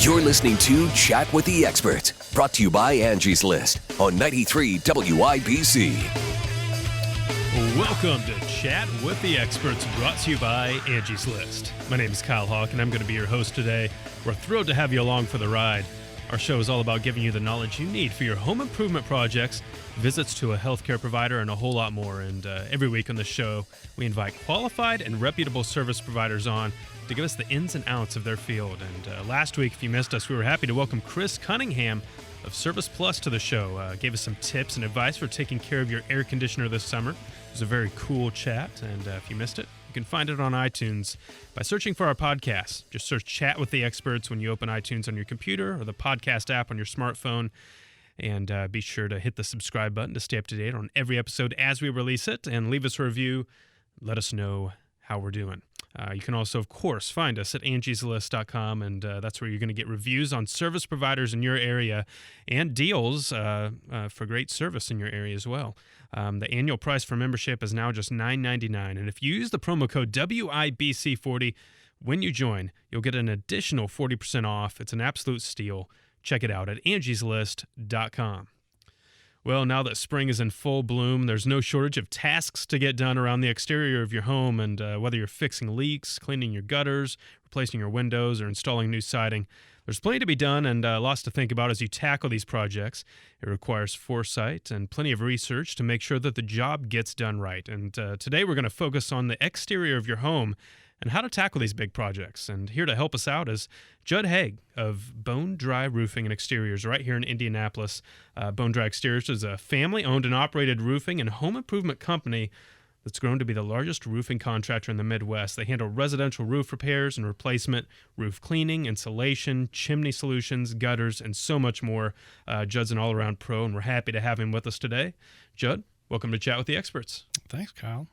You're listening to Chat with the Experts, brought to you by Angie's List on 93 WIBC. Welcome to Chat with the Experts, brought to you by Angie's List. My name is Kyle Hawk, and I'm going to be your host today. We're thrilled to have you along for the ride. Our show is all about giving you the knowledge you need for your home improvement projects, visits to a healthcare provider, and a whole lot more. And every week on the show, we invite qualified and reputable service providers on to give us the ins and outs of their field. And last week, if you missed us, we were happy to welcome Chris Cunningham of Service Plus to the show. Gave us some tips and advice for taking care of your air conditioner this summer. It was a very cool chat, and if you missed it, you can find it on iTunes by searching for our podcast. Just search Chat with the Experts when you open iTunes on your computer or the podcast app on your smartphone. And be sure to hit the subscribe button to stay up to date on every episode as we release it, and leave us a review. Let us know how we're doing. You can also, of course, find us at angieslist.com, and that's where you're going to get reviews on service providers in your area and deals for great service in your area as well. The annual price for membership is now just $9.99, and if you use the promo code WIBC40 when you join, you'll get an additional 40% off. It's an absolute steal. Check it out at angieslist.com. Well, now that spring is in full bloom, there's no shortage of tasks to get done around the exterior of your home, and whether you're fixing leaks, cleaning your gutters, replacing your windows, or installing new siding, there's plenty to be done and lots to think about as you tackle these projects. It requires foresight and plenty of research to make sure that the job gets done right. And today we're going to focus on the exterior of your home and how to tackle these big projects. And here to help us out is Judd Haag of Bone Dry Roofing and Exteriors right here in Indianapolis. Bone Dry Exteriors is a family-owned and operated roofing and home improvement company that's grown to be the largest roofing contractor in the Midwest. They handle residential roof repairs and replacement, roof cleaning, insulation, chimney solutions, gutters, and so much more. Judd's an all-around pro, and we're happy to have him with us today. Judd, welcome to Chat with the Experts. Thanks, Kyle.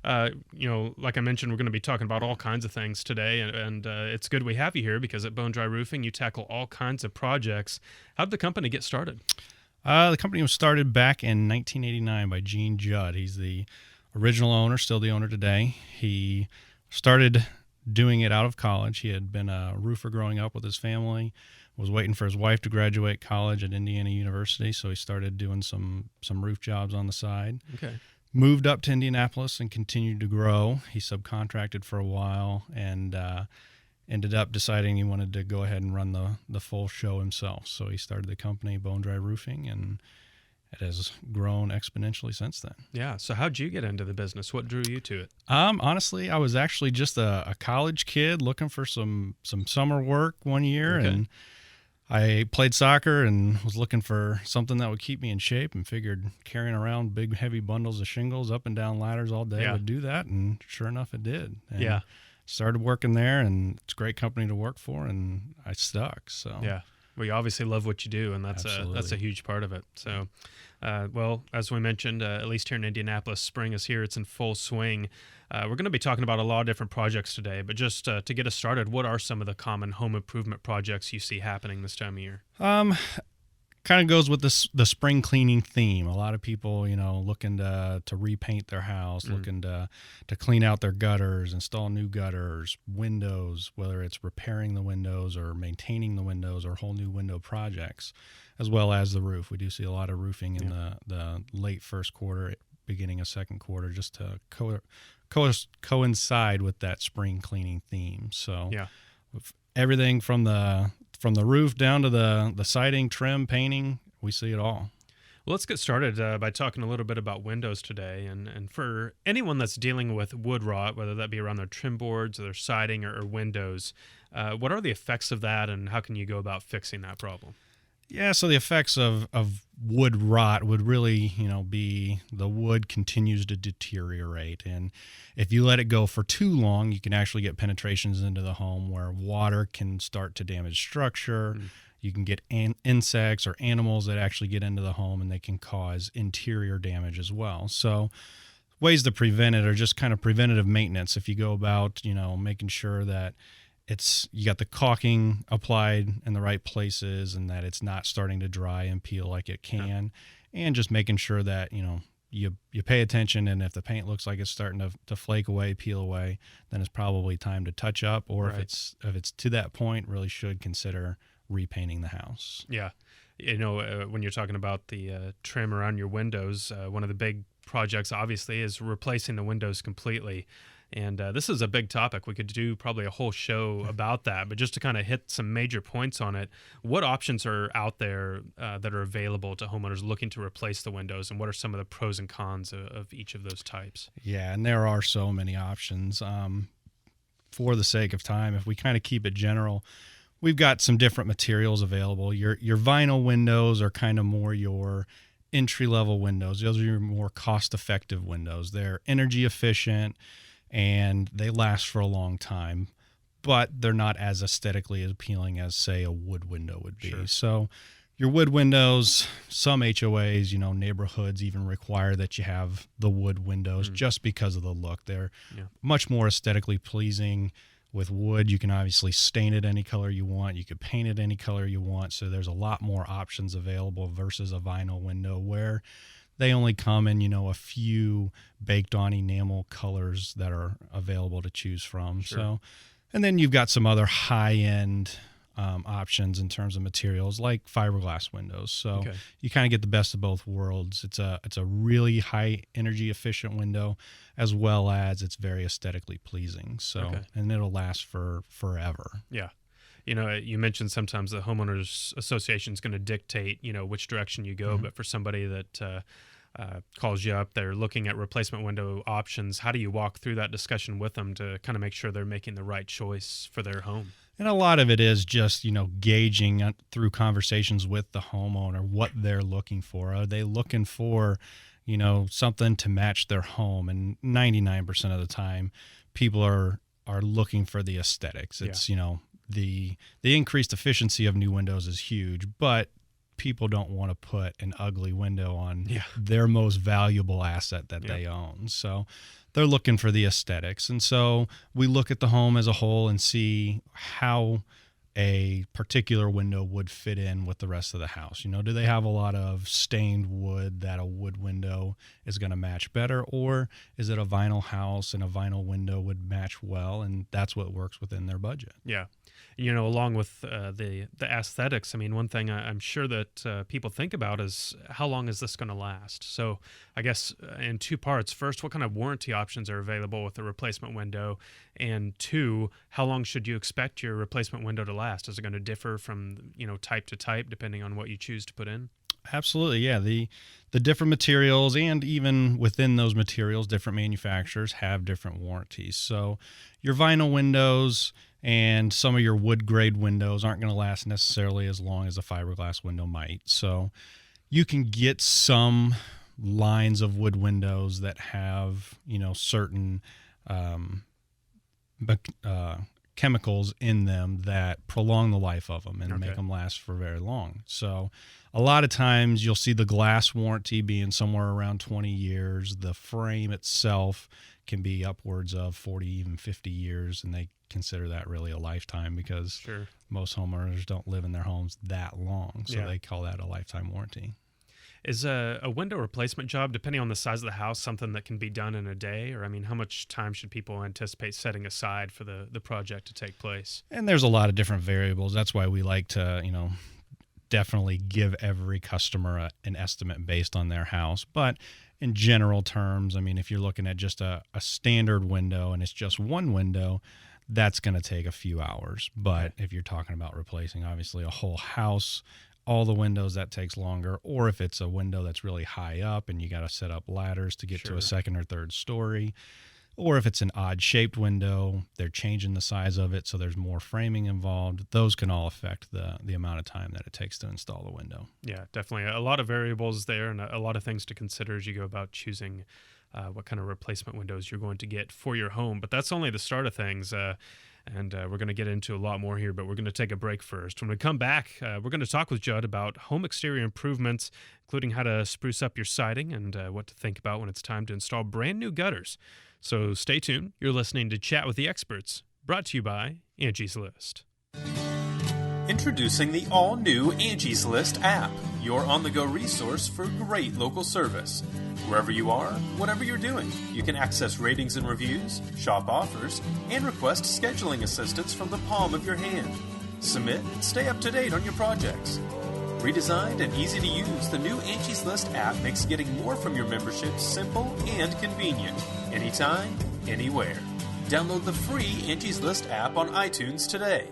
Like I mentioned, we're going to be talking about all kinds of things today, and it's good we have you here because at Bone Dry Roofing, you tackle all kinds of projects. How did the company get started? The company was started back in 1989 by Judd. He's the original owner, still the owner today. He started doing it out of college. He had been a roofer growing up with his family, was waiting for his wife to graduate college at Indiana University, so he started doing some roof jobs on the side. Okay. Moved up to Indianapolis and continued to grow. He subcontracted for a while and ended up deciding he wanted to go ahead and run the full show himself. So he started the company, Bone Dry Roofing, and it has grown exponentially since then. Yeah. So how'd you get into the business? What drew you to it? Honestly, I was actually just a college kid looking for some summer work one year, Okay. and I played soccer and was looking for something that would keep me in shape, and figured carrying around big, heavy bundles of shingles up and down ladders all day would do that, and sure enough, it did. And started working there, and it's a great company to work for, and I stuck. So yeah. Well, you obviously love what you do, and that's a huge part of it. So, well, as we mentioned, at least here in Indianapolis, spring is here. It's in full swing. We're going to be talking about a lot of different projects today, but just to get us started, what are some of the common home improvement projects you see happening this time of year? Kind of goes with the spring cleaning theme. A lot of people, looking to repaint their house, looking to clean out their gutters, install new gutters, windows, whether it's repairing the windows or maintaining the windows or whole new window projects, as well as the roof. We do see a lot of roofing in the late first quarter, beginning of second quarter, just to coincide with that spring cleaning theme. So everything from the roof down to the siding, trim, painting, we see it all. Well, let's get started by talking a little bit about windows today. And for anyone that's dealing with wood rot, whether that be around their trim boards or their siding or windows, what are the effects of that, and how can you go about fixing that problem? Yeah, so the effects of wood rot would really, be the wood continues to deteriorate. And if you let it go for too long, you can actually get penetrations into the home where water can start to damage structure. You can get insects or animals that actually get into the home, and they can cause interior damage as well. So ways to prevent it are just kind of preventative maintenance. If you go about, making sure that you got the caulking applied in the right places and that it's not starting to dry and peel like it can, and just making sure that, you pay attention, and if the paint looks like it's starting to flake away, peel away, then it's probably time to touch up. Or Right. if it's to that point, really should consider repainting the house. Yeah. When you're talking about the trim around your windows, one of the big projects obviously is replacing the windows completely. And this is a big topic. We could do probably a whole show about that. But just to kind of hit some major points on it, what options are out there that are available to homeowners looking to replace the windows? And what are some of the pros and cons of each of those types? Yeah, and there are so many options. For the sake of time, if we kind of keep it general, we've got some different materials available. Your vinyl windows are kind of more your entry-level windows. Those are your more cost-effective windows. They're energy efficient, and they last for a long time, but they're not as aesthetically appealing as, say, a wood window would be. Sure. So your wood windows, some HOAs, neighborhoods even require that you have the wood windows just because of the look. They're much more aesthetically pleasing. With wood, you can obviously stain it any color you want. You could paint it any color you want. So there's a lot more options available versus a vinyl window where they only come in, a few baked on enamel colors that are available to choose from. Sure. So, and then you've got some other high-end options in terms of materials like fiberglass windows. So you kind of get the best of both worlds. It's a really high energy efficient window, as well as it's very aesthetically pleasing. So, and it'll last for forever. Yeah. You mentioned sometimes the homeowners association is going to dictate, which direction you go. But for somebody that calls you up, they're looking at replacement window options. How do you walk through that discussion with them to kind of make sure they're making the right choice for their home? And a lot of it is just, gauging through conversations with the homeowner what they're looking for. Are they looking for, something to match their home? And 99% of the time, people are looking for the aesthetics. It's, the increased efficiency of new windows is huge, but people don't want to put an ugly window on their most valuable asset that they own. So they're looking for the aesthetics. And so we look at the home as a whole and see how a particular window would fit in with the rest of the house. Do they have a lot of stained wood that a wood window is going to match better, or is it a vinyl house and a vinyl window would match well, and that's what works within their budget? Yeah. Along with the aesthetics, one thing I'm sure that people think about is how long is this going to last? So I guess in two parts. First, what kind of warranty options are available with the replacement window? And two, how long should you expect your replacement window to last? Is it going to differ from, type to type depending on what you choose to put in? Absolutely, yeah. The different materials, and even within those materials, different manufacturers have different warranties. So your vinyl windows and some of your wood grade windows aren't going to last necessarily as long as a fiberglass window might. So you can get some lines of wood windows that have, certain chemicals in them that prolong the life of them and make them last for very long. So a lot of times you'll see the glass warranty being somewhere around 20 years. The frame itself can be upwards of 40, even 50 years, and they consider that really a lifetime because most homeowners don't live in their homes that long. So they call that a lifetime warranty. Is a window replacement job, depending on the size of the house, something that can be done in a day? Or, how much time should people anticipate setting aside for the project to take place? And there's a lot of different variables. That's why we like to, definitely give every customer an estimate based on their house. But in general terms, if you're looking at just a standard window and it's just one window, that's going to take a few hours. But if you're talking about replacing, obviously, a whole house, all the windows, that takes longer. Or if it's a window that's really high up and you got to set up ladders to get to a second or third story, or if it's an odd shaped window, they're changing the size of it, so there's more framing involved. Those can all affect the amount of time that it takes to install the window. Yeah, definitely. A lot of variables there and a lot of things to consider as you go about choosing what kind of replacement windows you're going to get for your home. But that's only the start of things. And we're going to get into a lot more here, but we're going to take a break first. When we come back, we're going to talk with Judd about home exterior improvements, including how to spruce up your siding and what to think about when it's time to install brand new gutters. So stay tuned. You're listening to Chat with the Experts, brought to you by Angie's List. Introducing the all-new Angie's List app. your on-the-go resource for great local service. Wherever you are, whatever you're doing, you can access ratings and reviews, shop offers, and request scheduling assistance from the palm of your hand. Submit and stay up to date on your projects. Redesigned and easy to use, the new Angie's List app makes getting more from your membership simple and convenient. Anytime, anywhere. Download the free Angie's List app on iTunes today.